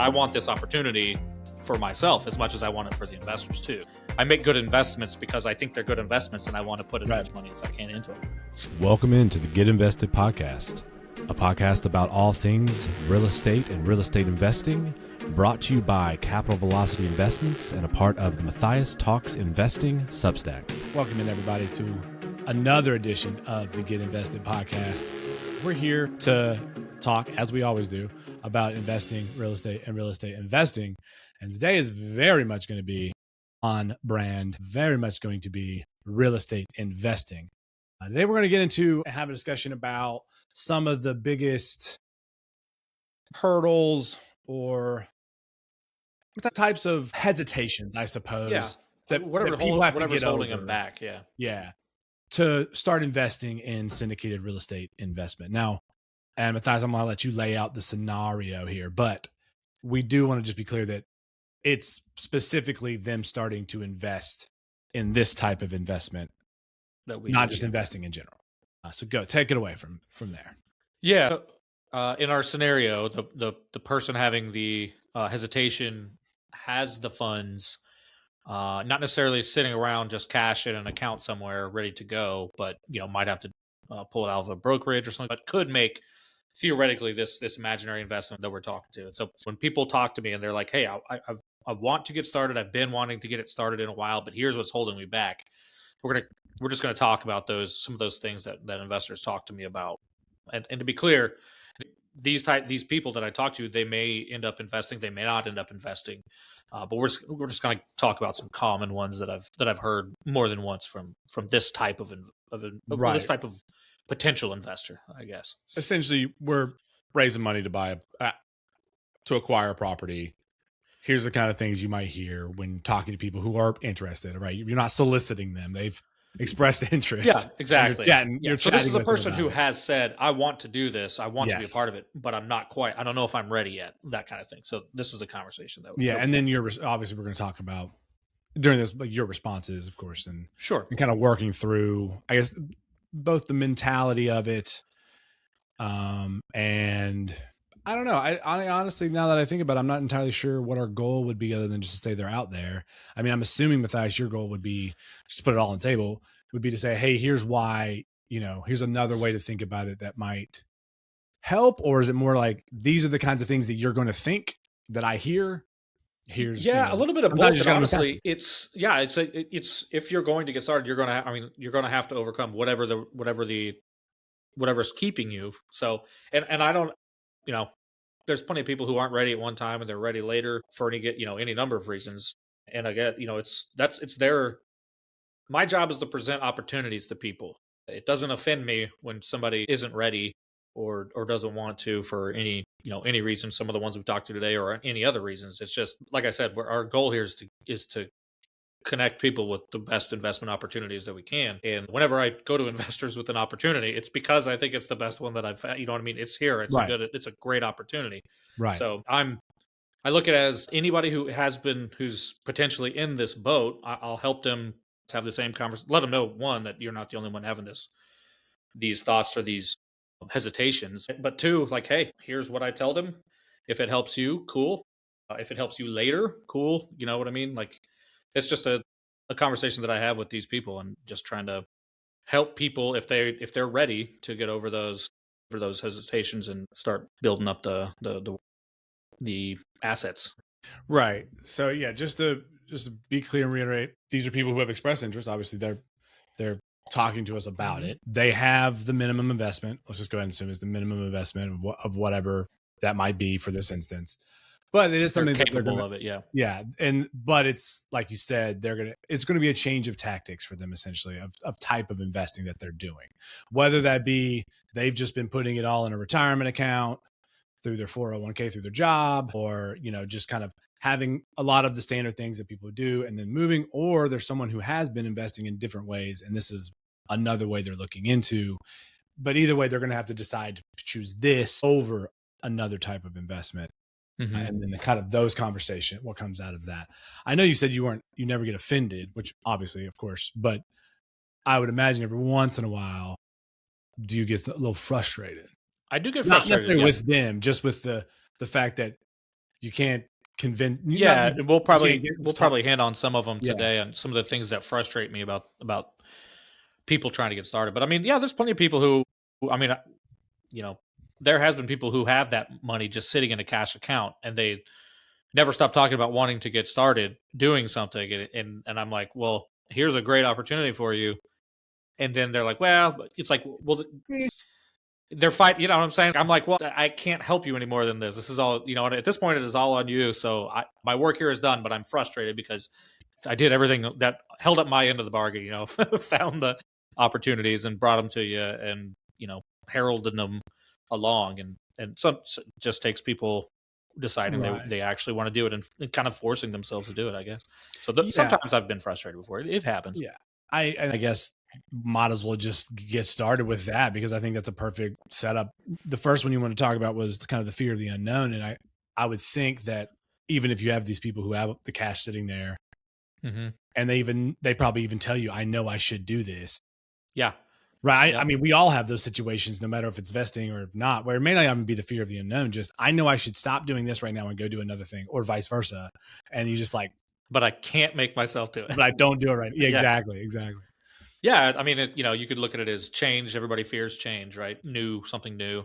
I want this opportunity for myself as much as I want it for the investors too. I make good investments because I think they're good investments and I want to put as much money as I can into it. Welcome into the Get Invested podcast, a podcast about all things real estate and real estate investing, brought to you by Capital Velocity Investments and a part of the Matthias Talks Investing Substack. Welcome in everybody to another edition of the Get Invested podcast. We're here to talk, as we always do, about investing, real estate, and real estate investing. And today is very much going to be on brand, very much going to be real estate investing. Today we're going to get into and have a discussion about some of the biggest hurdles or the types of hesitations, I suppose, that people have to get holding over. them back. Yeah. To start investing in syndicated real estate investment. Now, and Matthias, I'm going to let you lay out the scenario here, but we do want to just be clear that it's specifically them starting to invest in this type of investment, not just investing in general. So go, take it away from there. Yeah. In our scenario, the person having the hesitation has the funds, not necessarily sitting around just cash in an account somewhere ready to go, but might have to pull it out of a brokerage or something, but could make theoretically this imaginary investment that we're talking to. And so when people talk to me and they're like, hey, I want to get started. I've been wanting to get it started in a while, but here's what's holding me back. We're just going to talk about some of those things that investors talk to me about. And to be clear, these people that I talk to, they may end up investing, they may not end up investing. But we're just going to talk about some common ones that I've heard more than once from this type of this type of potential investor, I guess. Essentially, we're raising money to acquire a property. Here's the kind of things you might hear when talking to people who are interested, right? You're not soliciting them. They've expressed interest. Yeah, exactly. So this is a person who has said, I want to do this. I want to be a part of it, but I don't know if I'm ready yet, that kind of thing. So this is the conversation and then obviously we're going to talk about during this, your responses, of course, and sure, and kind of working through, I guess, both the mentality of it, and I don't know. I honestly, now that I think about it, I'm not entirely sure what our goal would be other than just to say they're out there. I mean, I'm assuming, Matthias, your goal would be just to put it all on the table, would be to say, hey, here's why, here's another way to think about it that might help. Or is it more like, these are the kinds of things that you're going to think that I hear? Here's a little bit of both. Honestly, it's if you're going to get started, you're going to have to overcome whatever's keeping you. So, and I don't, there's plenty of people who aren't ready at one time and they're ready later for any number of reasons. And I get, my job is to present opportunities to people. It doesn't offend me when somebody isn't ready or doesn't want to for any reason, some of the ones we've talked to today or any other reasons. It's just, like I said, our goal here is to connect people with the best investment opportunities that we can. And whenever I go to investors with an opportunity, it's because I think it's the best one that I've, it's here. It's it's a great opportunity. Right. So I look at it as anybody who's potentially in this boat, I'll help them have the same conversation. Let them know, one, that you're not the only one having these thoughts or these hesitations, but two, like, hey, here's what I tell them. If it helps you, cool. If it helps you later, cool. You know what I mean? Like, it's just a conversation that I have with these people and just trying to help people if they're ready to get over those hesitations and start building up the assets. Right. So yeah, just to be clear and reiterate, these are people who have expressed interest. Obviously, they're talking to us about it. They have the minimum investment. Let's just go ahead and assume it's the minimum investment of whatever that might be for this instance. But it is something that they're capable of it. Yeah. Yeah. But it's like you said, it's going to be a change of tactics for them, essentially, of type of investing that they're doing. Whether that be they've just been putting it all in a retirement account through their 401k, through their job, or, just kind of having a lot of the standard things that people do and then moving, or there's someone who has been investing in different ways. And this is another way they're looking into, but either way, they're going to have to decide to choose this over another type of investment. Mm-hmm. And then the kind of those conversations, what comes out of that. I know you said you never get offended, which obviously, of course, but I would imagine every once in a while, do you get a little frustrated? I do get frustrated. Not necessarily with them, just with the fact that You can't convince. Yeah, we'll probably Talk. hand on some of them Yeah. today on some of the things that frustrate me about people trying to get started. But I mean, yeah, there's plenty of people who I mean, you know, there has been people who have that money just sitting in a cash account and they never stop talking about wanting to get started doing something. And I'm like, well, here's a great opportunity for you. And then they're like, well, it's like, well, they're fighting. You know what I'm saying? I'm like, well, I can't help you any more than this. This is all, at this point, it is all on you. So my work here is done, but I'm frustrated because I did everything that held up my end of the bargain, found the opportunities and brought them to you and, heralded them along. And some just takes people deciding they actually want to do it and kind of forcing themselves to do it, I guess. So sometimes I've been frustrated before. It happens. Yeah. I guess might as well just get started with that because I think that's a perfect setup. The first one you want to talk about was kind of the fear of the unknown. And I would think that even if you have these people who have the cash sitting there and they probably even tell you, I know I should do this. Yeah. Right. Yeah. I mean, we all have those situations, no matter if it's vesting or not, where it may not even be the fear of the unknown. Just, I know I should stop doing this right now and go do another thing or vice versa. And you just like, but I can't make myself do it. But I don't do it right. Yeah, exactly. Yeah. I mean, you could look at it as change. Everybody fears change, right? Something new.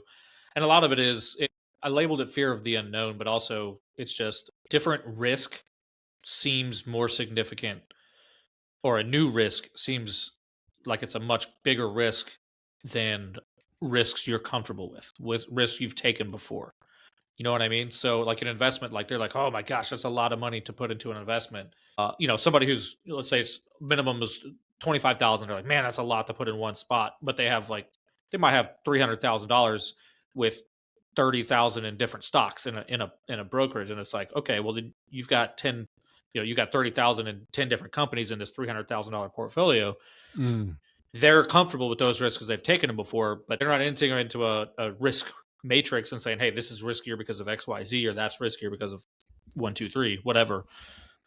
And a lot of it is, I labeled it fear of the unknown, but also it's just different risk seems more significant, or a new risk seems like it's a much bigger risk than risks you're comfortable with risks you've taken before. You know what I mean? So like an investment, like they're like, oh my gosh, that's a lot of money to put into an investment. Somebody who's, let's say it's minimum is 25,000. They're like, man, that's a lot to put in one spot. But they might have $300,000 with 30,000 in different stocks in a brokerage. And it's like, okay, well then you've got 10, you got 30,000 in 10 different companies in this $300,000 portfolio. They're comfortable with those risks because they've taken them before, but they're not entering into a risk matrix and saying, hey, this is riskier because of XYZ, or that's riskier because of 1, 2, 3, whatever.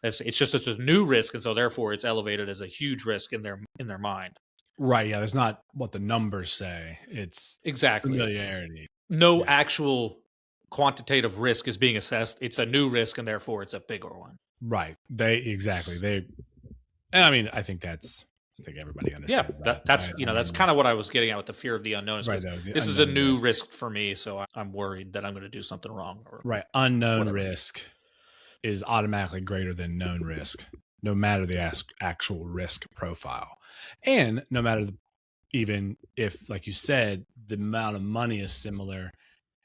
It's a new risk, and so therefore it's elevated as a huge risk in their mind. Right. Yeah. There's not what the numbers say. It's exactly familiarity. No actual quantitative risk is being assessed. It's a new risk, and therefore it's a bigger one. Right. And I mean, I think everybody understands. Yeah, that's kind of what I was getting at with the fear of the unknown. Right, this is a new risk for me, so I'm worried that I'm going to do something wrong. Right, unknown risk is automatically greater than known risk, no matter the actual risk profile, and no matter even if, like you said, the amount of money is similar.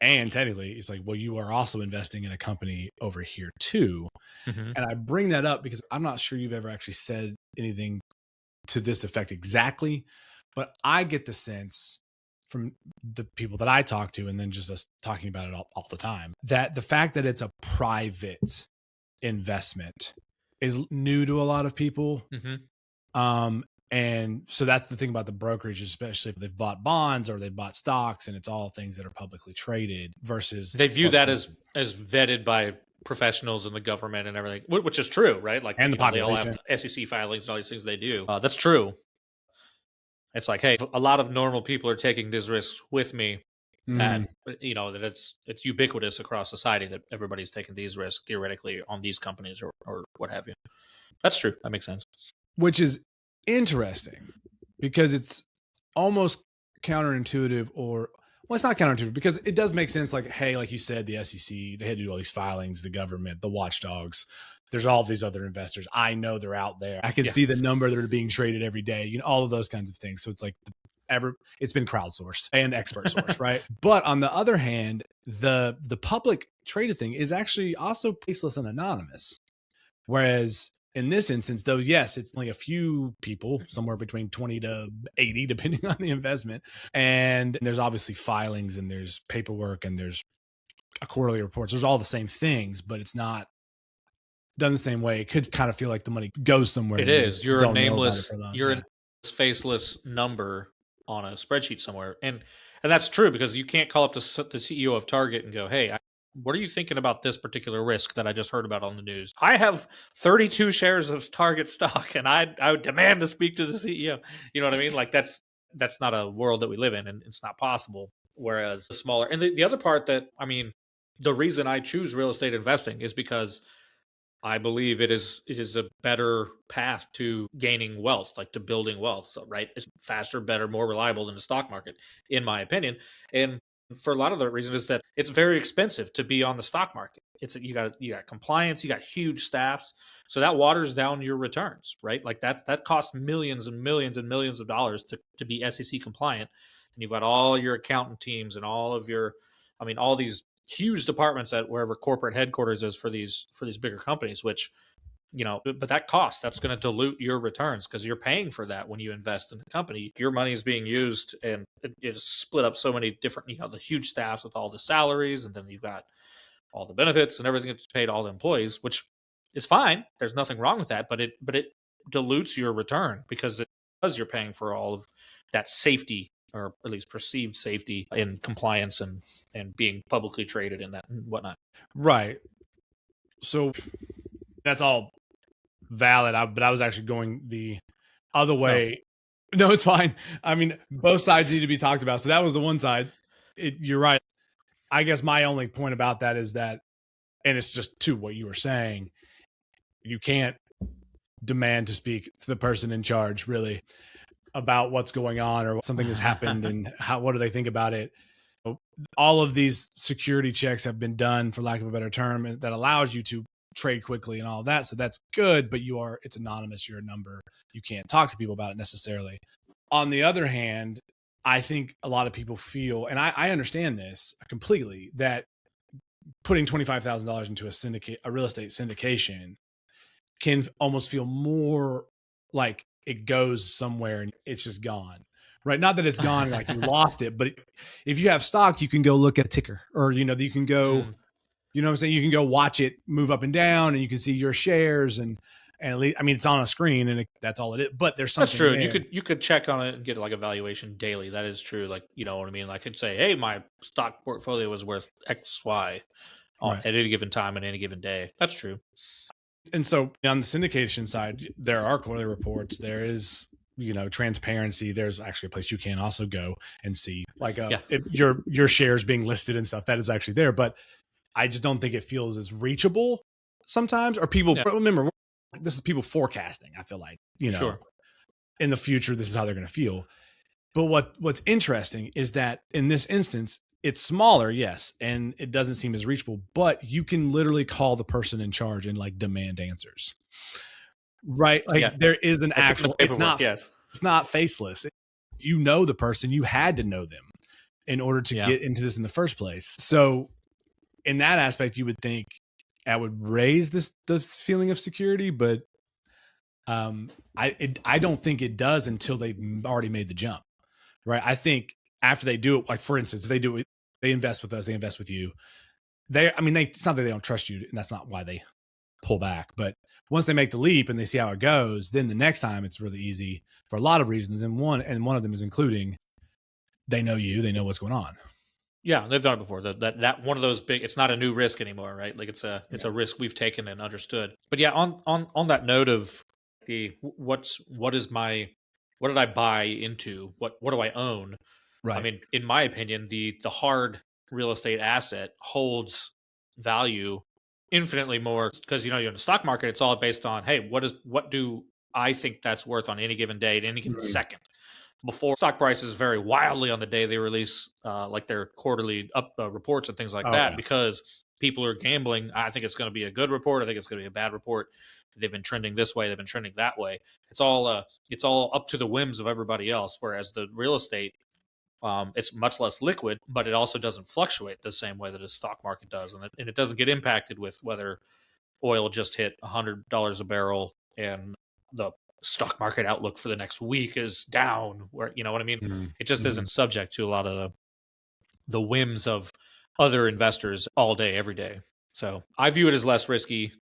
And technically, it's like, well, you are also investing in a company over here too. And I bring that up because I'm not sure you've ever actually said anything to this effect exactly, but I get the sense from the people that I talk to, and then just us talking about it all the time, that the fact that it's a private investment is new to a lot of people. And so that's the thing about the brokerage, especially if they've bought bonds or they've bought stocks and it's all things that are publicly traded versus they view that as vetted by professionals in the government and everything, which is true, right? Like, and they all have SEC filings and all these things they do. That's true. It's like, hey, a lot of normal people are taking these risks with me, and that it's ubiquitous across society that everybody's taking these risks theoretically on these companies or what have you. That's true. That makes sense. Which is interesting because it's almost counterintuitive, or well, it's not counterintuitive because it does make sense. Like, hey, like you said, the SEC, they had to do all these filings, the government, the watchdogs. There's all these other investors. I know they're out there. I can see the number that are being traded every day, all of those kinds of things. So it's like it's been crowdsourced and expert sourced, right? But on the other hand, the public traded thing is actually also faceless and anonymous. Whereas in this instance, though, yes, it's only a few people, somewhere between 20 to 80, depending on the investment. And there's obviously filings and there's paperwork and there's quarterly reports. There's all the same things, but it's not done the same way. It could kind of feel like the money goes somewhere. It is. You're a nameless, a faceless number on a spreadsheet somewhere. And that's true because you can't call up the CEO of Target and go, hey, what are you thinking about this particular risk that I just heard about on the news? I have 32 shares of Target stock, and I would demand to speak to the CEO. You know what I mean? Like that's not a world that we live in, and it's not possible. Whereas the smaller, and the other part that, I mean, the reason I choose real estate investing is because I believe it is a better path to gaining wealth, like to building wealth. So, right, it's faster, better, more reliable than the stock market, in my opinion. And for a lot of the reasons is that it's very expensive to be on the stock market. It's you got compliance, you got huge staffs, so that waters down your returns, right? Like that costs millions and millions and millions of dollars to be SEC compliant, and you've got all your accountant teams and all of your, I mean, all these huge departments at wherever corporate headquarters is for these bigger companies, which, but that cost, that's going to dilute your returns because you're paying for that when you invest in the company. Your money is being used, and it's split up so many different, the huge staffs with all the salaries, and then you've got all the benefits and everything that's paid to all the employees, which is fine. There's nothing wrong with that, but it dilutes your return because you're paying for all of that safety, or at least perceived safety in compliance and being publicly traded in that and whatnot. Right. So that's all valid. But I was actually going the other way. No, it's fine. I mean, both sides need to be talked about. So that was the one side. You're right. I guess my only point about that is that, and it's just to what you were saying, you can't demand to speak to the person in charge really about what's going on or something has happened and what do they think about it. All of these security checks have been done, for lack of a better term, and that allows you to trade quickly and all of that. So that's good, but it's anonymous. You're a number. You can't talk to people about it necessarily. On the other hand, I think a lot of people feel, and I understand this completely, that putting $25,000 into a real estate syndication can almost feel more like it goes somewhere and it's just gone. Right. Not that it's gone, like you lost it, but if you have stock, you can go look at a ticker, or, you can go, you know what I'm saying? You can go watch it move up and down, and you can see your shares and at least, I mean, it's on a screen and that's all it is, but there's something. That's true. There. You could check on it and get like a valuation daily. That is true. Like, you know what I mean? Like I could say, hey, my stock portfolio was worth X, Y at any given time and any given day. That's true. And so on the syndication side, there are quarterly reports. There is, transparency. There's actually a place you can also go and see, like, if your shares being listed and stuff. That is actually there, but I just don't think it feels as reachable sometimes. Or people remember, this is people forecasting. I feel like, sure, in the future, this is how they're going to feel. But what's interesting is that in this instance, it's smaller, yes, and it doesn't seem as reachable, but you can literally call the person in charge and like demand answers. Right? Like there is an actual, it's not faceless. You know the person, you had to know them in order to get into this in the first place. So in that aspect, you would think I would raise the feeling of security, but I don't think it does until they've already made the jump. Right? I think after they do it, like for instance, if they do it, they invest with us, they invest with you. It's not that they don't trust you, and that's not why they pull back. But once they make the leap and they see how it goes, then the next time it's really easy for a lot of reasons. And one of them is including they know you, they know what's going on. Yeah, they've done it before. That one of those big. It's not a new risk anymore, right? Like it's a risk we've taken and understood. But yeah, on that note of what did I buy into? What do I own? Right. I mean, in my opinion, the hard real estate asset holds value infinitely more because you're in the stock market. It's all based on, hey, what do I think that's worth on any given day, at any given second. Before, stock prices vary wildly on the day they release like their quarterly reports and things like that, because people are gambling. I think it's going to be a good report. I think it's going to be a bad report. They've been trending this way. They've been trending that way. It's all up to the whims of everybody else. Whereas the real estate, it's much less liquid, but it also doesn't fluctuate the same way that a stock market does, and it doesn't get impacted with whether oil just hit $100 a barrel and the stock market outlook for the next week is down. Where you know what I mean? It just isn't subject to a lot of the whims of other investors all day, every day. So I view it as less risky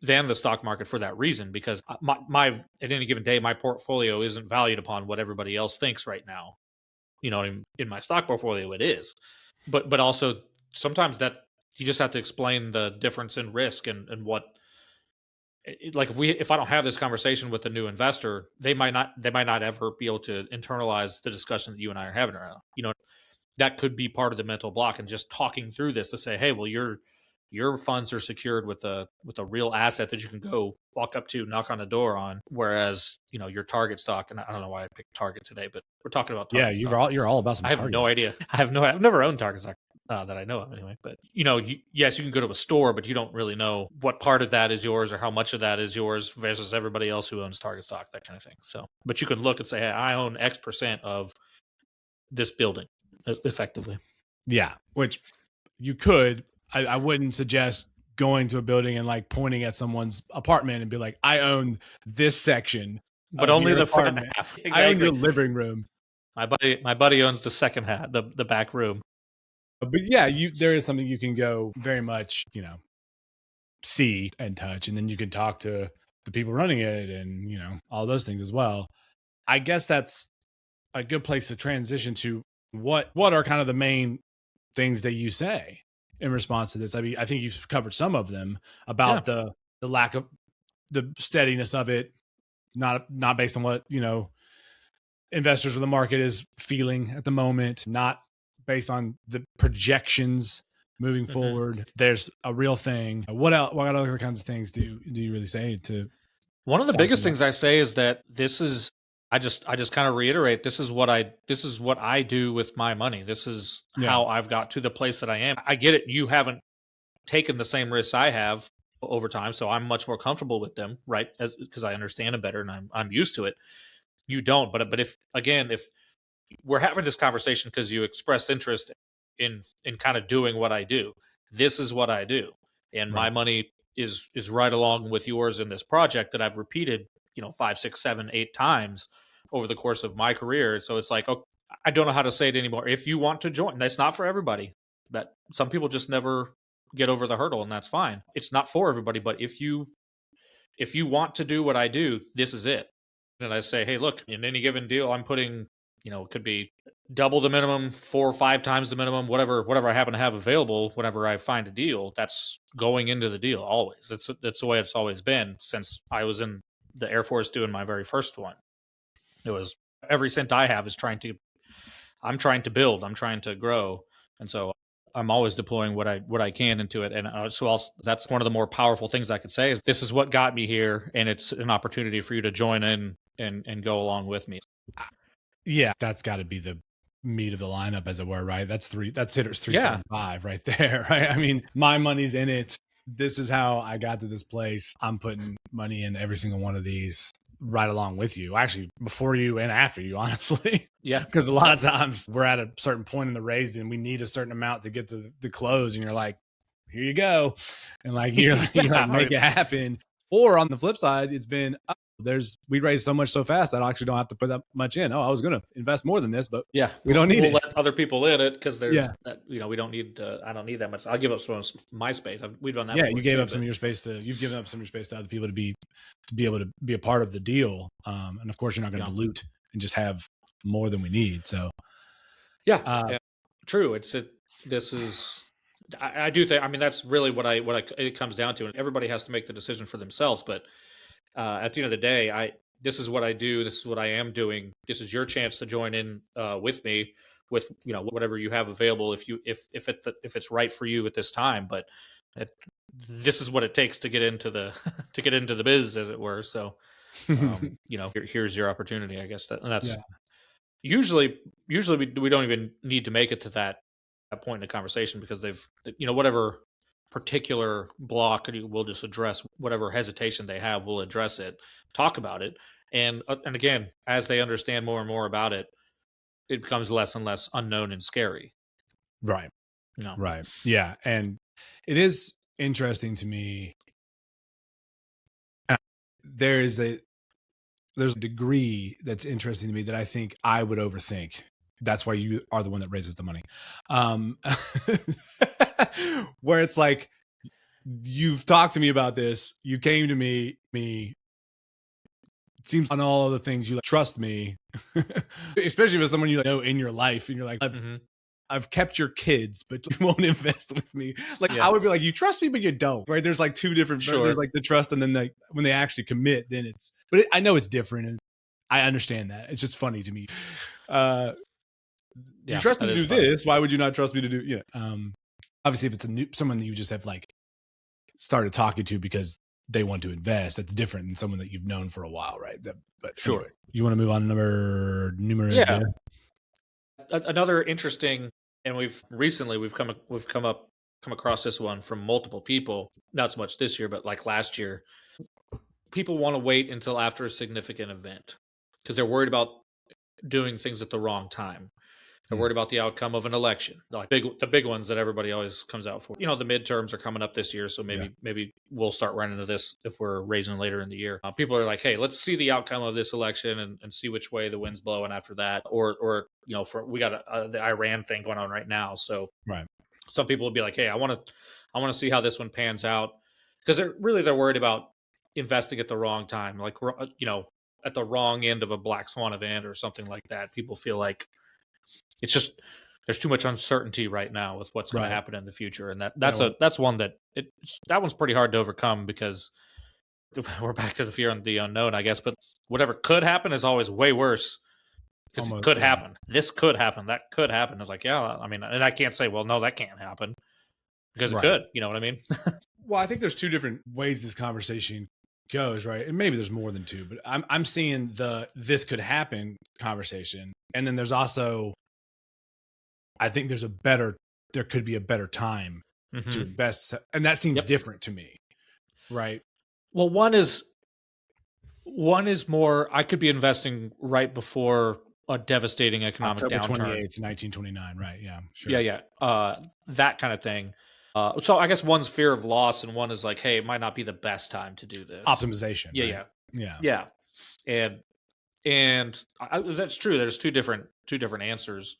than the stock market for that reason, because my at any given day, my portfolio isn't valued upon what everybody else thinks right now. In my stock portfolio, it is, but also sometimes that you just have to explain the difference in risk and what, like if I don't have this conversation with a new investor, they might not ever be able to internalize the discussion that you and I are having right now. that could be part of the mental block, and just talking through this to say, hey, well, your funds are secured with a real asset that you can go walk up to, knock on the door on. Whereas, your Target stock, and I don't know why I picked Target today, but we're talking about Target stock. you're all about some I have Target. no idea. I've never owned Target stock that I know of anyway. But yes, you can go to a store, but you don't really know what part of that is yours or how much of that is yours versus everybody else who owns Target stock, that kind of thing. So, but you can look and say, hey, I own X% of this building, effectively. Yeah, which you could. I wouldn't suggest going to a building and like pointing at someone's apartment and be like, I own this section, but only the front apartment. half. Exactly. I own your living room. My buddy owns the second half, the back room. But yeah, there is something you can go very much, see and touch, and then you can talk to the people running it and, all those things as well. I guess that's a good place to transition to what are kind of the main things that you say in response to this. I mean, I think you've covered some of them about the lack of the steadiness of it, not based on what, investors or the market is feeling at the moment, not based on the projections moving forward. There's a real thing. What else? What other kinds of things do you really say to? One of the biggest things I say is that this is, I just kind of reiterate, this is what I do with my money. This is how I've got to the place that I am. I get it. You haven't taken the same risks I have over time, so I'm much more comfortable with them, right? Because I understand them better and I'm used to it. You don't, but if we're having this conversation because you expressed interest in kind of doing what I do, this is what I do, and my money is right along with yours in this project that I've repeated 5, 6, 7, 8 times over the course of my career. So it's like, okay, I don't know how to say it anymore. If you want to join, that's not for everybody. That some people just never get over the hurdle, and that's fine. It's not for everybody, but if you want to do what I do, this is it. And I say, hey, look, in any given deal, I'm putting, it could be double the minimum, 4 or 5 times the minimum, whatever I happen to have available. Whenever I find a deal, that's going into the deal always. That's the way it's always been since I was in the Air Force doing my very first one. It was every cent I have is I'm trying to build, I'm trying to grow. And so I'm always deploying what I can into it. And that's one of the more powerful things I could say is this is what got me here. And it's an opportunity for you to join in and go along with me. Yeah, that's got to be the meat of the lineup, as it were, right? That's hitters 3, 4, 5 right there, right? I mean, my money's in it. This is how I got to this place. I'm putting money in every single one of these right along with you, actually, before you and after you, honestly. Yeah. Because a lot of times we're at a certain point in the raise and we need a certain amount to get to the close, and you're like, here you go. And like, you're like, make it happen. Or on the flip side, it's been, we raised so much so fast that I actually don't have to put that much in. Oh, I was going to invest more than this, but we don't need it. We'll let other people in it because there's that, we don't need I don't need that much. I'll give up some of my space. We've done that. Yeah, you gave up some of your space you've given up some of your space to other people to be able to be a part of the deal. And of course you're not going to dilute and just have more than we need. So true. This is, I do think, I mean, that's really what it comes down to. And everybody has to make the decision for themselves. But at the end of the day, this is what I do. This is what I am doing. This is your chance to join in with me with whatever you have available if it's right for you at this time. But this is what it takes to get into the biz, as it were. So here's your opportunity, I guess. That's usually we don't even need to make it to that point in the conversation because they've whatever particular block, we'll just address whatever hesitation they have. We'll address it, talk about it, and again, as they understand more and more about it, it becomes less and less unknown and scary. Right. Right. Yeah, and it is interesting to me. There's a degree that's interesting to me that I think I would overthink. That's why you are the one that raises the money. Where it's like, you've talked to me about this. You came to me. It seems on all of the things you trust me, especially with someone you know in your life. And you're like, I've kept your kids, but you won't invest with me. Like I would be like, you trust me, but you don't, right? There's like two different, there's like the trust. And then like when they actually commit, then I know it's different. And I understand that. It's just funny to me. You Yeah, trust me that to is do fun. this. Why would you not trust me to do? Obviously, if it's someone that you just have like started talking to because they want to invest, that's different than someone that you've known for a while, right? But Sure. anyway, you want to move on to numero Yeah. deux? Another interesting, and we've come across this one from multiple people. Not so much this year, but like last year, people want to wait until after a significant event because they're worried about doing things at the wrong time. They're Hmm. worried about the outcome of an election, like the big ones that everybody always comes out for. The midterms are coming up this year, so Yeah. maybe we'll start running into this if we're raising later in the year. People are like, hey, let's see the outcome of this election and see which way the wind's blowing after that. Or we got the Iran thing going on right now, so Right. some people will be like, hey, I want to see how this one pans out because they're worried about investing at the wrong time, like at the wrong end of a black swan event or something like that. People feel like it's just there's too much uncertainty right now with what's going to Right. happen in the future, and Yeah, that's one that one's pretty hard to overcome because we're back to the fear and the unknown, I guess. But whatever could happen is always way worse because it almost, could yeah. happen. This could happen. That could happen. I was like, yeah, I mean, and I can't say, well, no, that can't happen because it Right. could. You know what I mean? Well, I think there's two different ways this conversation goes, right? And maybe there's more than two, but I'm seeing the this could happen conversation, and then there's also, I think there could be a better time to invest, and that seems Yep. different to me, right? Well, one is more. I could be investing right before a devastating economic October downturn. 28th, 1929, right? Yeah, sure. Yeah. That kind of thing. So I guess one's fear of loss, and one is like, hey, it might not be the best time to do this. Optimization. Yeah, right? yeah. And that's true. There's two different answers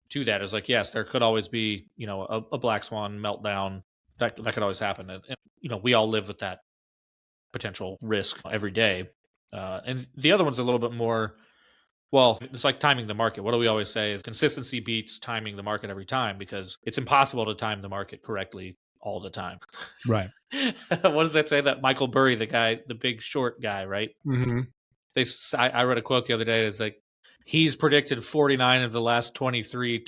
to that. Is like, yes, there could always be a black swan meltdown that could always happen, and we all live with that potential risk every day. And the other one's a little bit more. Well, it's like timing the market. What do we always say is consistency beats timing the market every time because it's impossible to time the market correctly all the time. Right. What does that say? That Michael Burry, the big short guy, right? Mm-hmm. I read a quote the other day. It's like he's predicted 49 of the last 23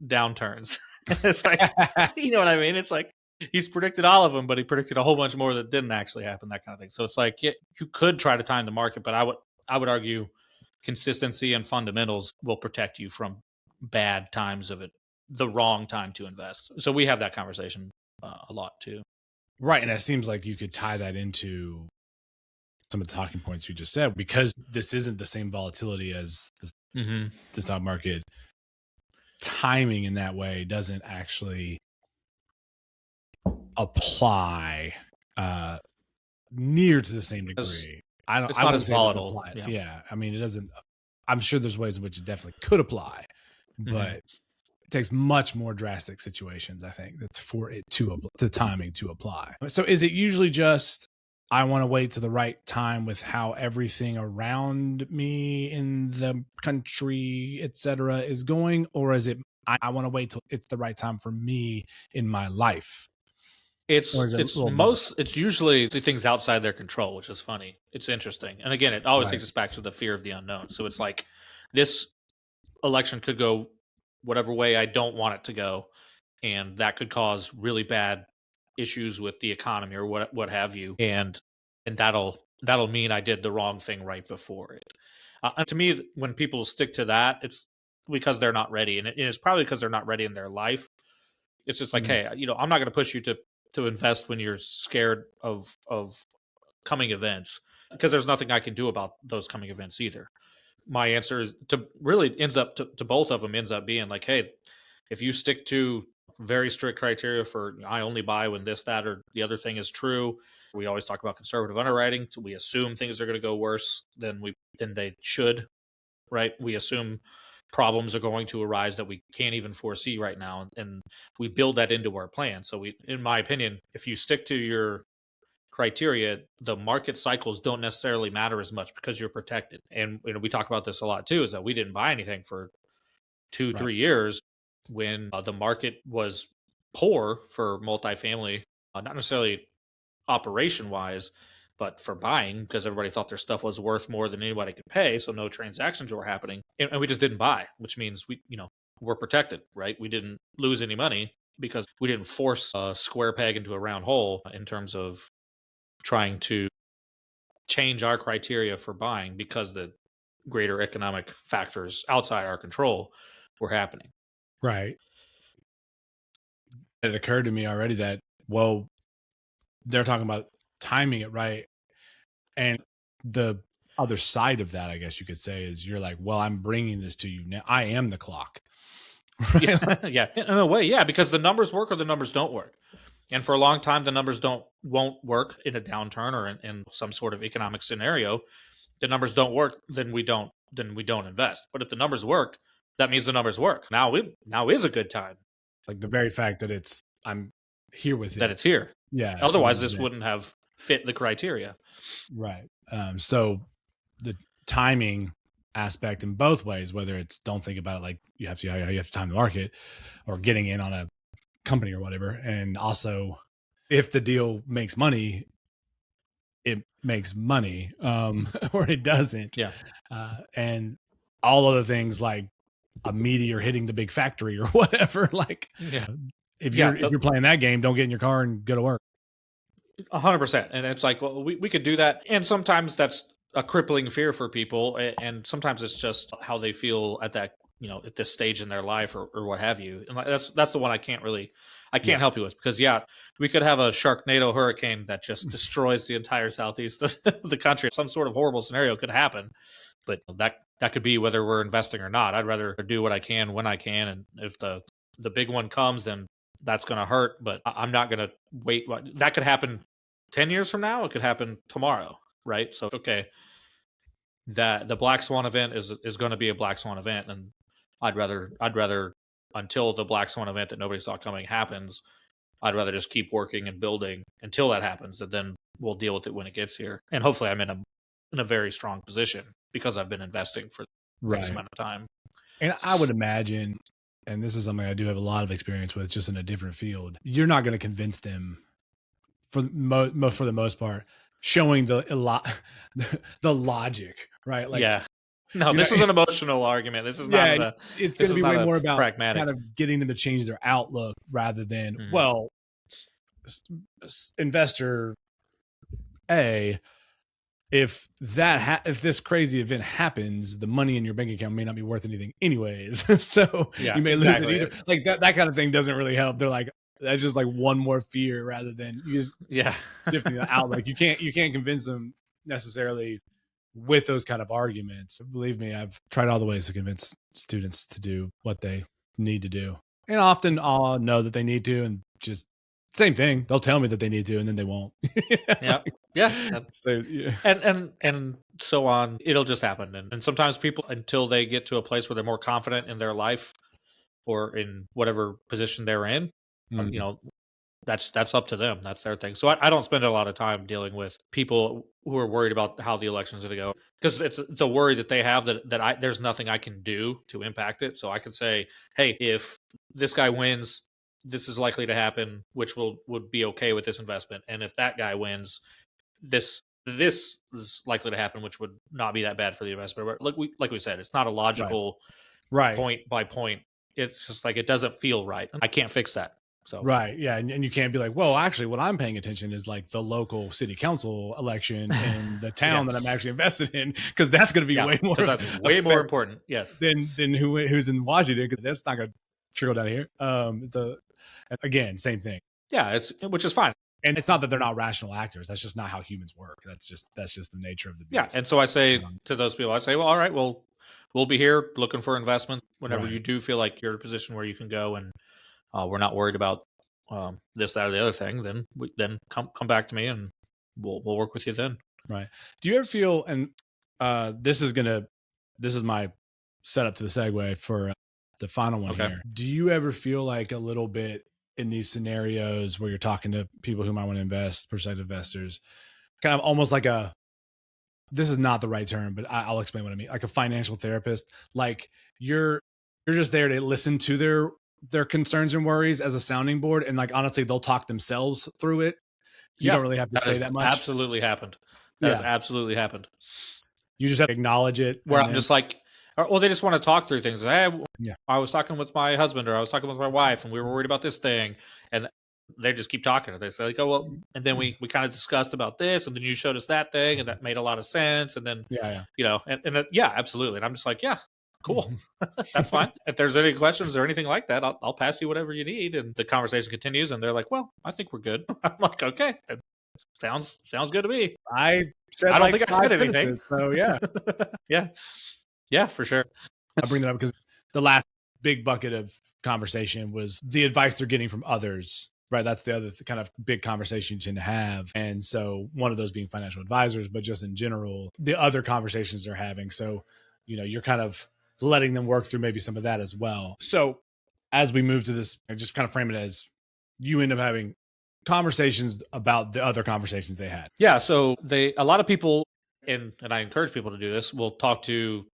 downturns. It's like, you know what I mean? It's like he's predicted all of them, but he predicted a whole bunch more that didn't actually happen. That kind of thing. So it's like you could try to time the market, but I would argue consistency and fundamentals will protect you from bad times of it, the wrong time to invest. So we have that conversation a lot too. Right. And it seems like you could tie that into some of the talking points you just said, because this isn't the same volatility as the stock market. Timing in that way doesn't actually apply near to the same degree. It's not as volatile. Yeah. I mean, it doesn't. I'm sure there's ways in which it definitely could apply, but it takes much more drastic situations, I think, that's for it to timing to apply. So is it usually just I want to wait to the right time with how everything around me in the country, et cetera, is going? Or is it I want to wait till it's the right time for me in my life? It's usually things outside their control, which is funny. It's interesting. And again, it always takes us back to the fear of the unknown. So it's like this election could go whatever way I don't want it to go. And that could cause really bad issues with the economy or what have you. And that'll mean I did the wrong thing right before it. And to me, when people stick to that, it's because they're not ready. And it's probably because they're not ready in their life. It's just like, hey, I'm not going to push you to invest when you're scared of coming events because there's nothing I can do about those coming events either. My answer is to both of them ends up being like, hey, if you stick to very strict criteria for I only buy when this, that, or the other thing is true. We always talk about conservative underwriting. So we assume things are going to go worse than they should, right? We assume problems are going to arise that we can't even foresee right now, and we build that into our plan. So in my opinion, if you stick to your criteria, the market cycles don't necessarily matter as much because you're protected. And we talk about this a lot too, is that we didn't buy anything for 2-3 years when the market was poor for multifamily, not necessarily operation wise, but for buying, because everybody thought their stuff was worth more than anybody could pay. So no transactions were happening. And we just didn't buy, which means we're protected, right? We didn't lose any money because we didn't force a square peg into a round hole in terms of trying to change our criteria for buying because the greater economic factors outside our control were happening. Right. It occurred to me already that, well, they're talking about timing it right. And the other side of that, I guess you could say, is you're like, well, I'm bringing this to you now. I am the clock. Right? Yeah, yeah, in a way, yeah, because the numbers work or the numbers don't work. And for a long time, the numbers won't work in a downturn or in some sort of economic scenario. The numbers don't work, then we don't invest. But if the numbers work, that means the numbers work. Now is a good time. Like the very fact that I'm here with it. That it's here. Yeah. Otherwise, this wouldn't have fit the criteria. Right. So the timing aspect in both ways, whether it's don't think about it like you have to time the market or getting in on a company or whatever. And also if the deal makes money, it makes money, or it doesn't. Yeah. And all other things like a meteor hitting the big factory or whatever, like if you're playing that game, don't get in your car and go to work. 100%. And it's like, well, we could do that. And sometimes that's a crippling fear for people. And sometimes it's just how they feel at that, at this stage in their life or what have you. And that's the one I can't help you with, because we could have a Sharknado hurricane that just destroys the entire southeast of the country. Some sort of horrible scenario could happen, but that could be whether we're investing or not. I'd rather do what I can when I can. And if the big one comes, then that's going to hurt, but I'm not going to wait. That could happen 10 years from now. It could happen tomorrow. Right. So, okay. The black swan event is going to be a black swan event. And I'd rather until the black swan event that nobody saw coming happens, I'd rather just keep working and building until that happens. And then we'll deal with it when it gets here. And hopefully I'm in a very strong position because I've been investing for X amount of time. And I would imagine, and this is something I do have a lot of experience with, just in a different field, you're not going to convince them for the most part, showing the logic, right? Like, yeah. No, this is an emotional argument. This is not. It's going to be way more about pragmatic, kind of getting them to change their outlook rather than, well, investor A, if this crazy event happens, the money in your bank account may not be worth anything anyways. So you may lose it either. Like that kind of thing doesn't really help. They're like, that's just like one more fear rather than you just shifting the outlook. You can't convince them necessarily with those kind of arguments. Believe me, I've tried all the ways to convince students to do what they need to do. And often I'll know that they need to, and just same thing. They'll tell me that they need to, and then they won't. So, and so on. It'll just happen. And sometimes people, until they get to a place where they're more confident in their life or in whatever position they're in, that's up to them. That's their thing. So I don't spend a lot of time dealing with people who are worried about how the election's going to go, because it's a worry that they have that there's nothing I can do to impact it. So I can say, hey, if this guy wins, this is likely to happen, which would be okay with this investment. And if that guy wins, this is likely to happen, which would not be that bad for the investment. But like we said, it's not a logical point by point. It's just like, it doesn't feel right. I can't fix that. So and you can't be like, well, actually, what I'm paying attention is like the local city council election in the town that I'm actually invested in, because that's going to be way more important. Yes, than who's in Washington, because that's not going to trickle down here. Again, same thing. Yeah, which is fine. And it's not that they're not rational actors. That's just not how humans work. That's just the nature of the beast. Yeah, and so I say to those people, I say, well, all right, well, we'll be here looking for investments whenever you do feel like you're in a position where you can go, and we're not worried about this, that, or the other thing. Then come back to me, and we'll work with you then. Right. Do you ever feel, and this is my setup to the segue for the final one here. Do you ever feel like a little bit in these scenarios where you're talking to people who might want to invest, prospective investors, kind of almost like this is not the right term, but I'll explain what I mean. Like a financial therapist, like you're just there to listen to their concerns and worries as a sounding board. And like, honestly, they'll talk themselves through it. You don't really have to say that much. Absolutely happened. That has absolutely happened. You just have to acknowledge it. Where I'm just like, Or they just want to talk through things. Hey, Yeah. I was talking with my husband, or I was talking with my wife, and we were worried about this thing, and they just keep talking. They say like, "Oh well," and then we kind of discussed about this, and then you showed us that thing, and that made a lot of sense. And then Yeah. yeah, absolutely. And I'm just like, yeah, cool, Yeah. that's fine. If there's any questions or anything like that, I'll pass you whatever you need. And the conversation continues, and they're like, "Well, I think we're good." I'm like, "Okay, that sounds good to me." I said I don't like think I said 5 anything. sentences, so yeah. Yeah, for sure. I bring that up because the last big bucket of conversation was the advice they're getting from others, right? That's the other kind of big conversation you tend to have. And so one of those being financial advisors, but just in general, the other conversations they're having. So, you're kind of letting them work through maybe some of that as well. So as we move to this, I just kind of frame it as you end up having conversations about the other conversations they had. Yeah, so a lot of people, and I encourage people to do this, will talk to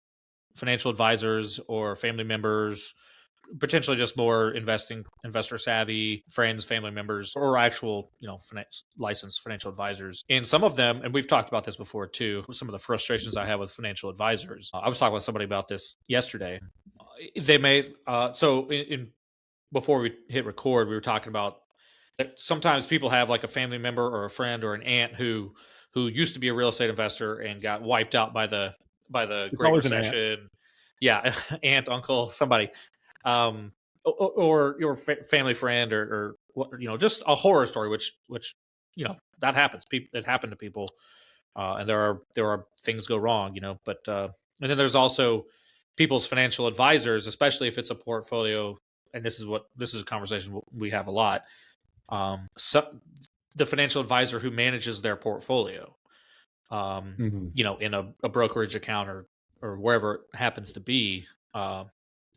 financial advisors or family members, potentially just more investor savvy friends, family members, or actual, licensed financial advisors. And some of them, and we've talked about this before too, some of the frustrations I have with financial advisors. I was talking with somebody about this yesterday. They may, before we hit record, we were talking about that sometimes people have like a family member or a friend or an aunt who used to be a real estate investor and got wiped out by the It's Great always an aunt. Recession. Yeah, aunt, uncle, somebody, or your family friend, or just a horror story, which that happens. It happened to people, and there are things go wrong, But and then there's also people's financial advisors, especially if it's a portfolio. And this is a conversation we have a lot. So the financial advisor who manages their portfolio, in a brokerage account or wherever it happens to be,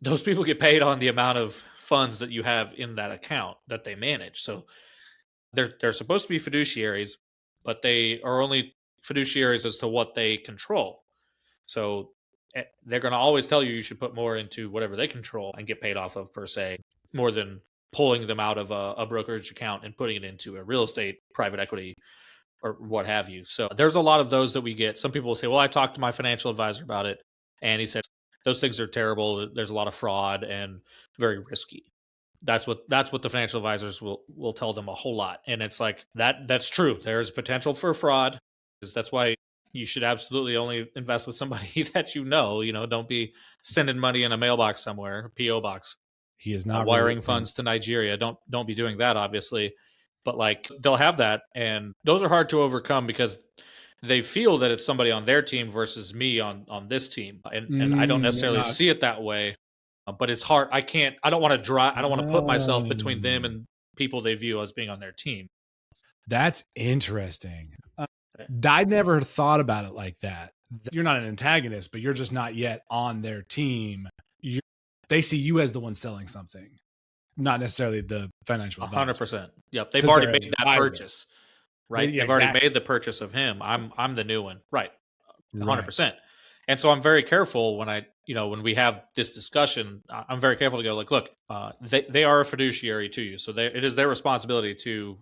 those people get paid on the amount of funds that you have in that account that they manage. So they're supposed to be fiduciaries, but they are only fiduciaries as to what they control. So they're going to always tell you should put more into whatever they control and get paid off of, per se, more than pulling them out of a brokerage account and putting it into a real estate, private equity, or what have you. So there's a lot of those that we get. Some people will say, well, I talked to my financial advisor about it, and he said those things are terrible. There's a lot of fraud and very risky. That's what the financial advisors will tell them a whole lot. And it's like that's true. There's potential for fraud. That's why you should absolutely only invest with somebody that don't be sending money in a mailbox somewhere, PO box. He is not wiring funds to Nigeria. Don't be doing that, obviously. But like they'll have that, and those are hard to overcome because they feel that it's somebody on their team versus me on this team, and I don't necessarily see it that way. But it's hard. I don't want to put myself between them and people they view as being on their team. That's interesting. I never thought about it like that. You're not an antagonist, but you're just not yet on their team. They see you as the one selling something, not necessarily the financial advisor. 100%. Yep, they've already made that purchase, right? Yeah, they've already made the purchase of him. I'm the new one, right? 100%. And so I'm very careful when we have this discussion. I'm very careful to go like, look, they are a fiduciary to you, so it is their responsibility to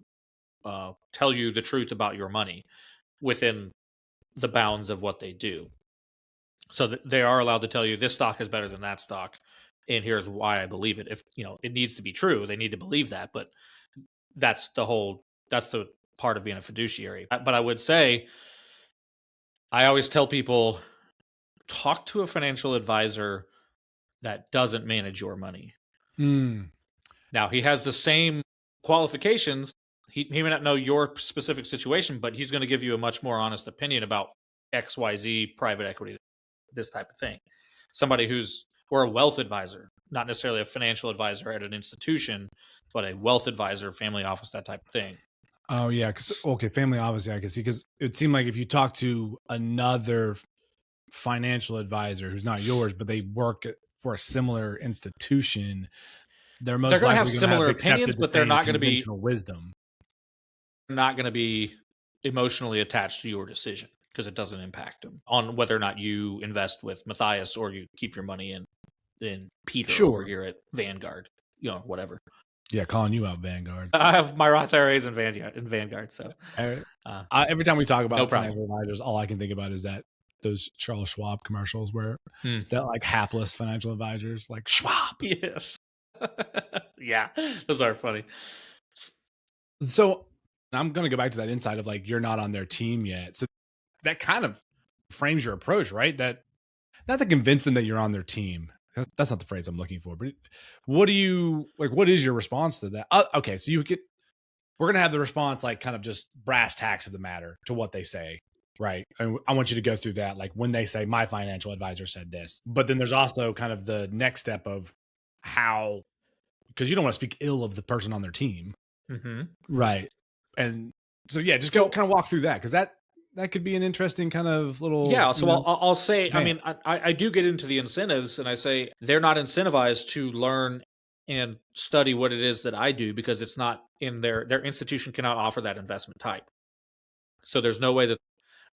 tell you the truth about your money within the bounds of what they do. So they are allowed to tell you this stock is better than that stock, and here's why I believe it. If it needs to be true, they need to believe that. But that's the part of being a fiduciary. But I would say, I always tell people, talk to a financial advisor that doesn't manage your money. Now, he has the same qualifications. He may not know your specific situation, but he's going to give you a much more honest opinion about XYZ, private equity, this type of thing. Somebody or a wealth advisor, not necessarily a financial advisor at an institution, but a wealth advisor, family office, that type of thing. Oh, yeah. Family office, I can see. Because it seemed like if you talk to another financial advisor who's not yours, but they work for a similar institution, they're going to have similar opinions, but they're not going to be wisdom. Not going to be emotionally attached to your decision because it doesn't impact them on whether or not you invest with Matthias or you keep your money in Peter over here at Vanguard, whatever. Yeah, calling you out, Vanguard. I have my Roth IRAs in Vanguard. So every time we talk about no financial advisors, all I can think about is that those Charles Schwab commercials where Hmm. that like hapless financial advisors like Schwab. Yes. Yeah, those are funny. So I'm going to go back to that insight of like, you're not on their team yet. So that kind of frames your approach, right? That not to convince them that you're on their team. That's not the phrase I'm looking for, but what do you like? What is your response to that? Okay. So we're going to have the response, like kind of just brass tacks of the matter to what they say. Right. And I want you to go through that. Like when they say my financial advisor said this, but then there's also kind of the next step of how, because you don't want to speak ill of the person on their team. Mm-hmm. Right. And so, yeah, just go kind of walk through that. Cause that could be an interesting kind of little. Yeah. So I'll say, man. I mean, I do get into the incentives, and I say they're not incentivized to learn and study what it is that I do, because it's not in their institution cannot offer that investment type. So there's no way that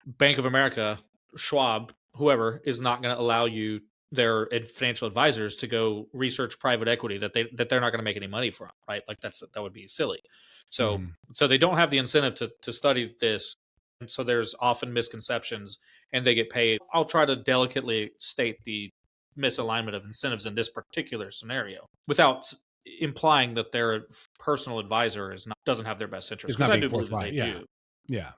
Bank of America, Schwab, whoever is not going to allow you, their financial advisors, to go research private equity that they're not going to make any money from, right? Like that would be silly. So so they don't have the incentive to study this, and so there's often misconceptions, and they get paid. I'll try to delicately state the misalignment of incentives in this particular scenario without implying that their personal advisor doesn't have their best interest, because I do believe that they do. Yeah.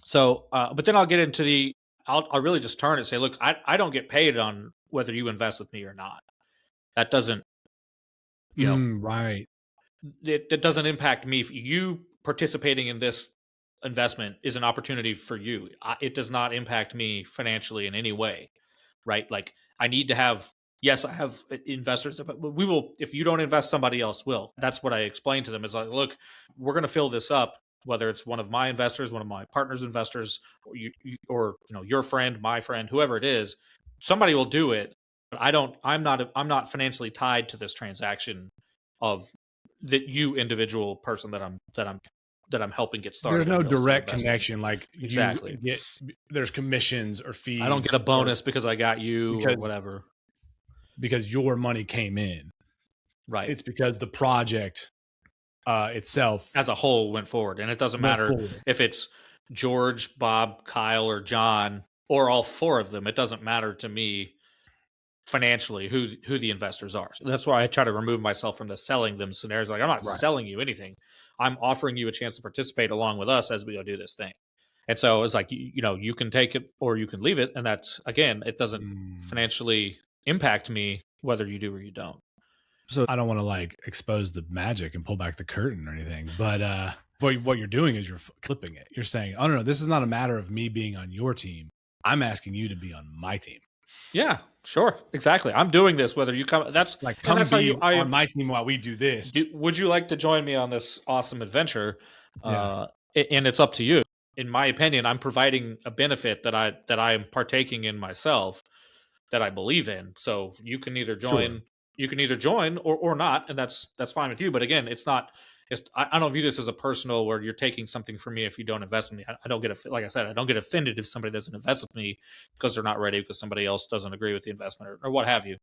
So, but then I'll get into I'll really just turn and say, look, I don't get paid on whether you invest with me or not. That doesn't, right. It doesn't impact me. You participating in this investment is an opportunity for you. It does not impact me financially in any way, right? Like I need to have, yes, I have investors, but we will, if you don't invest, somebody else will. That's what I explained to them, is like, look, we're going to fill this up, whether it's one of my investors, one of my partner's investors, or or your friend, my friend, whoever it is, somebody will do it. But I'm not financially tied to this transaction of that individual person that I'm helping get started. There's no direct connection. Like exactly. There's commissions or fees. I don't get a bonus because I got you or whatever. Because your money came in. Right. It's because the project itself as a whole went forward. And it doesn't matter if it's George, Bob, Kyle, or John, or all four of them. It doesn't matter to me financially who the investors are. So that's why I try to remove myself from the selling them scenarios. Like, I'm not selling you anything. I'm offering you a chance to participate along with us as we go do this thing. And so it's like, you can take it or you can leave it. And that's, again, it doesn't financially impact me whether you do or you don't. So I don't want to like expose the magic and pull back the curtain or anything, but what you're doing is you're clipping it. You're saying, oh no, this is not a matter of me being on your team. I'm asking you to be on my team. Yeah, sure. Exactly. I'm doing this whether you come. That's like, come that's be on my team while we do this. Would you like to join me on this awesome adventure? Yeah. And it's up to you. In my opinion, I'm providing a benefit that I am partaking in myself, that I believe in. So you can either join, or not, and that's fine with you. But again, I don't view this as a personal where you're taking something from me if you don't invest in me. I don't get like I said, I don't get offended if somebody doesn't invest with me because they're not ready, because somebody else doesn't agree with the investment or what have you.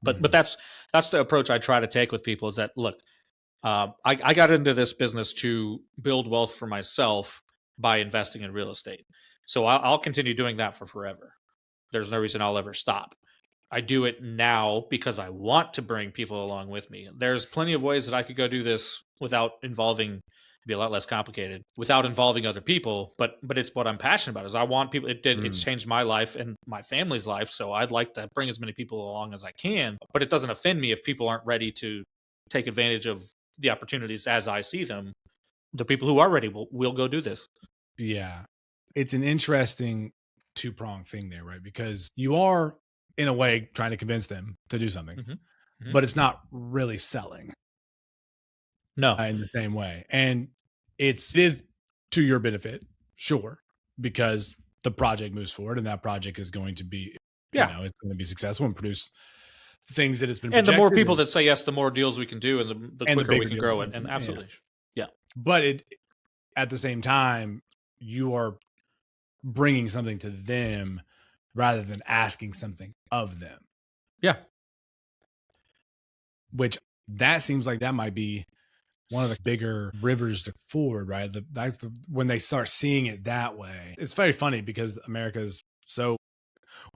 But that's the approach I try to take with people, is that, look, I got into this business to build wealth for myself by investing in real estate. So I'll continue doing that for forever. There's no reason I'll ever stop. I do it now because I want to bring people along with me. There's plenty of ways that I could go do this without involving, it'd be a lot less complicated, without involving other people. But it's what I'm passionate about. Is I want people. It's changed my life and my family's life. So I'd like to bring as many people along as I can. But it doesn't offend me if people aren't ready to take advantage of the opportunities as I see them. The people who are ready will go do this. Yeah, it's an interesting two-pronged thing there, right? Because you are, in a way, trying to convince them to do something, but it's not really selling. No, in the same way. And it is to your benefit, sure, because the project moves forward and that project is going to be, it's going to be successful and produce things that it's been projected. And the more people that say yes, the more deals we can do, and the quicker we can grow it. And absolutely. Yeah. But at the same time, you are bringing something to them rather than asking something of them. Yeah. Which that seems like that might be one of the bigger rivers to ford, right? When they start seeing it that way. It's very funny because America's so,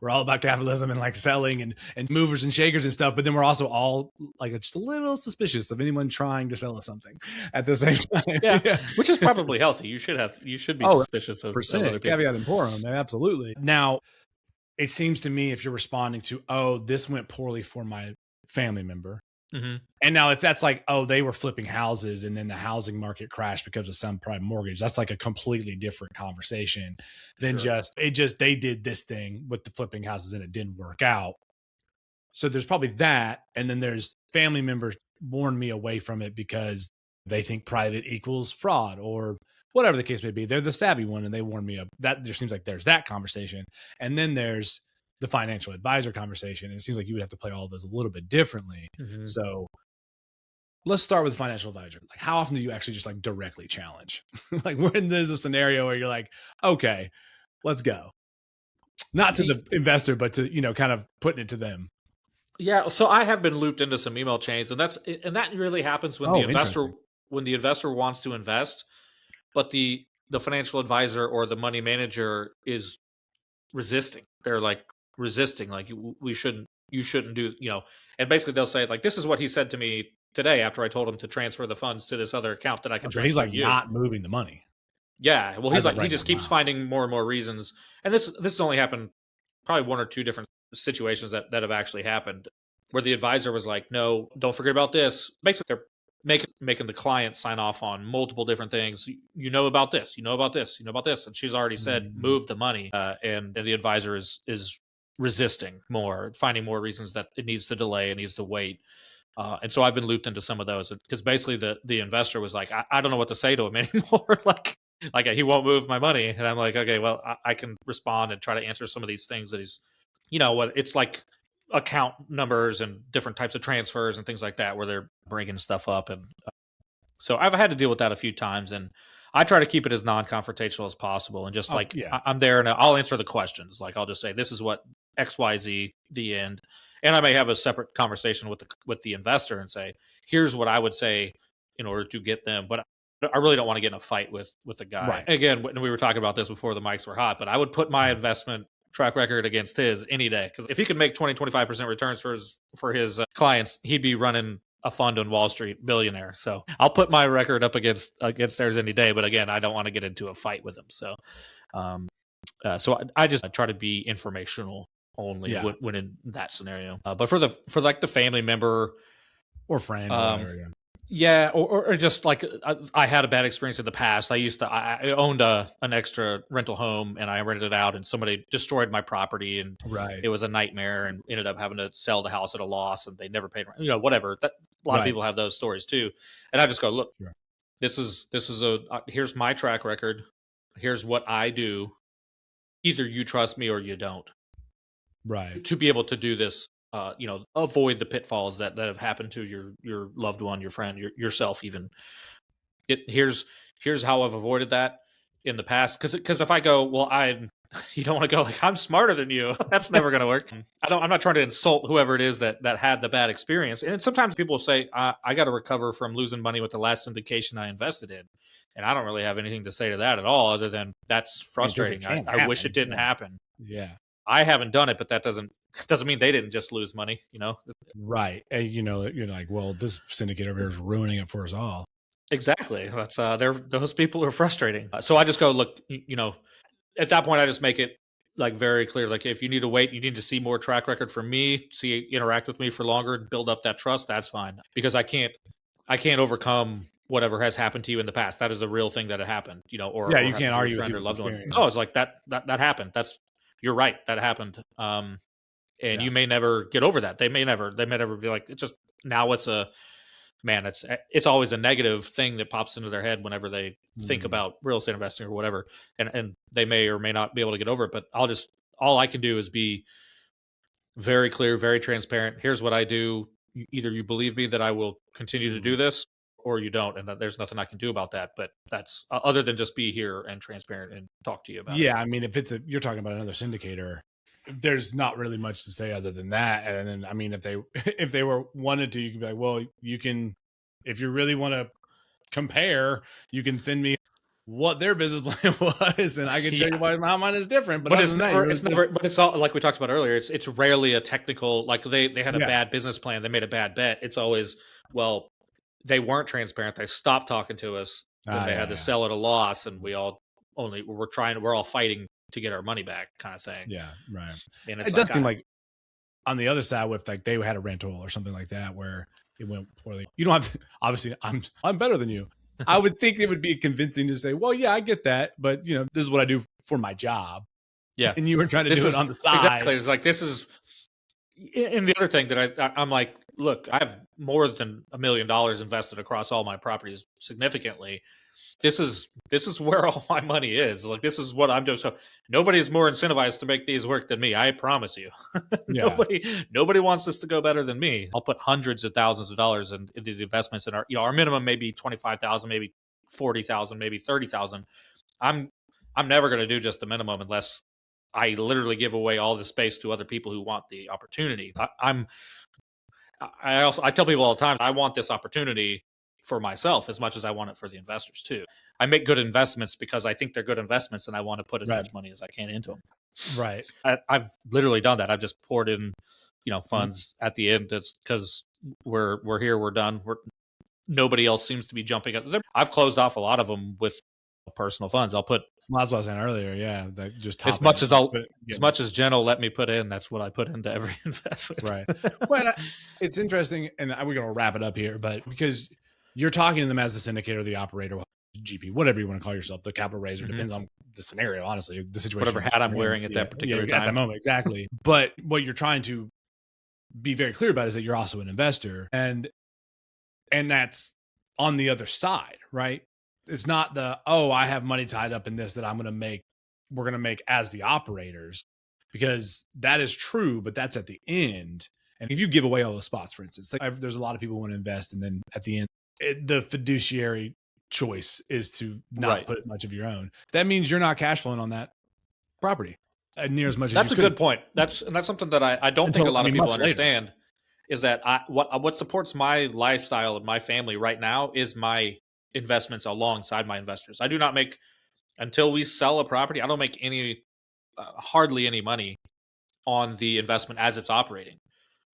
we're all about capitalism and like selling and movers and shakers and stuff, but then we're also all like just a little suspicious of anyone trying to sell us something at the same time. Yeah. Which is probably healthy. You should be suspicious of other people. Caveat emptorum, absolutely. Now, it seems to me if you're responding to, oh, this went poorly for my family member. Mm-hmm. And now if that's like, oh, they were flipping houses and then the housing market crashed because of some prime mortgage, that's like a completely different conversation than they did this thing with the flipping houses and it didn't work out. So there's probably that. And then there's family members warn me away from it because they think private equals fraud or whatever the case may be. They're the savvy one and they warn me of that. There seems like there's that conversation. And then there's the financial advisor conversation. And it seems like you would have to play all of those a little bit differently. Mm-hmm. So let's start with the financial advisor. Like, how often do you actually just like directly challenge? Like when there's a scenario where you're like, okay, let's go. Not to the investor, but to, kind of putting it to them. Yeah. So I have been looped into some email chains, and that really happens when the investor wants to invest, but the financial advisor or the money manager is resisting. They're like resisting, like you shouldn't do, and basically they'll say like, this is what he said to me today after I told him to transfer the funds to this other account that I can transfer. He's like not moving the money. Yeah. Well, he's like, he just keeps finding more and more reasons. And this has only happened probably one or two different situations that have actually happened where the advisor was like, no, don't forget about this. Basically, they're making the client sign off on multiple different things. You know about this, you know about this, you know about this. And she's already said, move the money. And the advisor is resisting more, finding more reasons that it needs to delay, it needs to wait. And so I've been looped into some of those because basically the investor was like, I don't know what to say to him anymore. like he won't move my money. And I'm like, okay, well, I can respond and try to answer some of these things that he's, what it's like account numbers and different types of transfers and things like that, where they're bringing stuff up. And so I've had to deal with that a few times, and I try to keep it as non-confrontational as possible. And just I'm there and I'll answer the questions. Like I'll just say, this is what XYZ, the end. And I may have a separate conversation with the investor and say, here's what I would say in order to get them. But I really don't want to get in a fight with the guy. Right. Again, when we were talking about this before the mics were hot, but I would put my investment track record against his any day. Because if he could make 20-25% returns for his clients, he'd be running a fund on Wall Street, billionaire. So I'll put my record up against theirs any day. But again, I don't want to get into a fight with him. So, I just try to be informational only when in that scenario. But for the family member or friend, or just like I had a bad experience in the past. I owned an extra rental home and I rented it out, and somebody destroyed my property, and it was a nightmare, and ended up having to sell the house at a loss, and they never paid rent. Whatever. A lot of people have those stories too, and I just go, look, this is here's my track record. Here's what I do. Either you trust me or you don't. Right. To be able to do this, avoid the pitfalls that have happened to your loved one, your friend, yourself even. Here's how I've avoided that in the past. Because if I go, well, you don't want to go like, I'm smarter than you. That's never going to work. I'm not trying to insult whoever it is that had the bad experience. And sometimes people say, I got to recover from losing money with the last syndication I invested in. And I don't really have anything to say to that at all, other than that's frustrating. I wish it didn't happen. Yeah. I haven't done it, but that doesn't mean they didn't just lose money, Right. And you're like, well, this syndicate over here is ruining it for us all. Exactly. That's those people are frustrating. So I just go, look, at that point I just make it like very clear. Like if you need to wait, you need to see more track record from me, interact with me for longer and build up that trust. That's fine, because I can't overcome whatever has happened to you in the past. That is a real thing that had happened, or you can't argue with friend or loved one. No, it's like that happened. You're right. That happened. You may never get over that. They may never be like, it's just, now it's it's always a negative thing that pops into their head whenever they think about real estate investing or whatever. And they may or may not be able to get over it, but all I can do is be very clear, very transparent. Here's what I do. Either you believe me that I will continue to do this, or you don't, and there's nothing I can do about that. But that's other than just be here and transparent and talk to you about it. Yeah, I mean, if you're talking about another syndicator, there's not really much to say other than that. And then, I mean, if they wanted to, you can be like, well, you can, if you really want to compare, you can send me what their business plan was, and I can show you why how mine is different. But it's never. But it's all like we talked about earlier. It's rarely a technical. Like they had a bad business plan. They made a bad bet. It's always, well, they weren't transparent. They stopped talking to us when they had to sell at a loss, and we're all fighting to get our money back, kind of thing. Yeah, right. And it does seem like on the other side, with like they had a rental or something like that where it went poorly. You don't have to, obviously I'm better than you. I would think it would be convincing to say, well, yeah, I get that, but this is what I do for my job. Yeah. And you were trying to do it on the side. Exactly. It's like, this is, and the other thing that I'm like, look, I have more than $1 million invested across all my properties significantly. This is where all my money is. Like, this is what I'm doing. So nobody's more incentivized to make these work than me. I promise you. Nobody wants this to go better than me. I'll put hundreds of thousands of dollars in these investments, and our minimum may be 25,000, maybe 40,000, maybe 30,000. I'm never going to do just the minimum unless I literally give away all the space to other people who want the opportunity. I tell people all the time, I want this opportunity for myself as much as I want it for the investors too. I make good investments because I think they're good investments, and I want to put as much money as I can into them. Right. I've literally done that. I've just poured in, funds at the end. It's because we're here, we're done. Nobody else seems to be jumping up. I've closed off a lot of them with personal funds. I'll put. Well, that's what I was saying earlier. Yeah, that just as much as Jen will let me put in. That's what I put into every investment. Right. Well, it's interesting, and we're going to wrap it up here, but because you're talking to them as the syndicate or the operator, GP, whatever you want to call yourself, the capital raiser, depends on the scenario, honestly, the situation. Whatever hat I'm wearing at that particular time. At that moment, exactly. But what you're trying to be very clear about is that you're also an investor, and that's on the other side, right? It's not I have money tied up in this that we're going to make as the operators, because that is true, but that's at the end. And if you give away all those spots, for instance, there's a lot of people who want to invest, and then at the end, the fiduciary choice is to not put much of your own. That means you're not cash flowing on that property near as much as that's a good point. That's something that I don't think a lot of people understand is that what supports my lifestyle and my family right now is my investments alongside my investors. I do not make, until we sell a property, I don't make hardly any money on the investment as it's operating.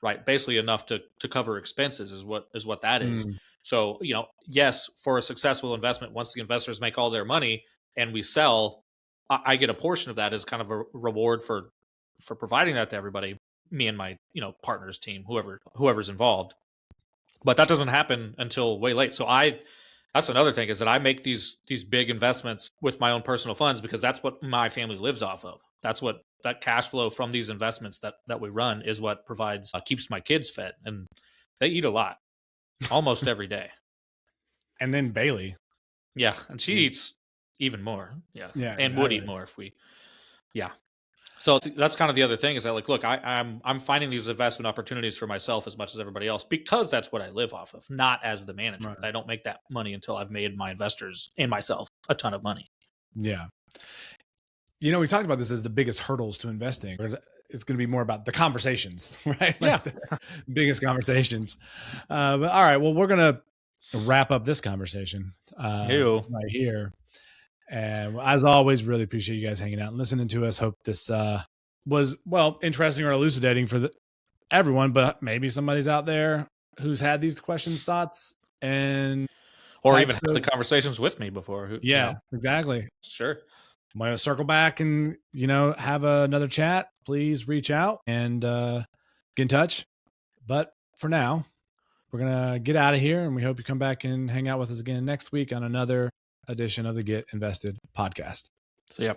Right, basically enough to cover expenses is what that is. So, yes, for a successful investment, once the investors make all their money and we sell, I get a portion of that as kind of a reward for providing that to everybody, me and my partners, team, whoever's involved. But that doesn't happen until way late. So that's another thing, is that I make these big investments with my own personal funds because that's what my family lives off of. That's what that cash flow from these investments that we run is what provides, keeps my kids fed, and they eat a lot, almost every day. And then Bailey. Yeah. And she eats even more. Yes. Yeah. And would eat more if we, So that's kind of the other thing, is that, like, look, I'm finding these investment opportunities for myself as much as everybody else, because that's what I live off of, not as the manager. Right. I don't make that money until I've made my investors and myself a ton of money. Yeah. We talked about this as the biggest hurdles to investing. It's going to be more about the conversations, right? The biggest conversations. But all right, well, we're going to wrap up this conversation right here. And as always, really appreciate you guys hanging out and listening to us. Hope this was, interesting or elucidating for everyone, but maybe somebody's out there who's had these questions, thoughts, or even had the conversations with me before. Exactly. Sure. Want to circle back and, have another chat, please reach out and get in touch. But for now, we're going to get out of here, and we hope you come back and hang out with us again next week on another edition of the Get Invested podcast. See ya.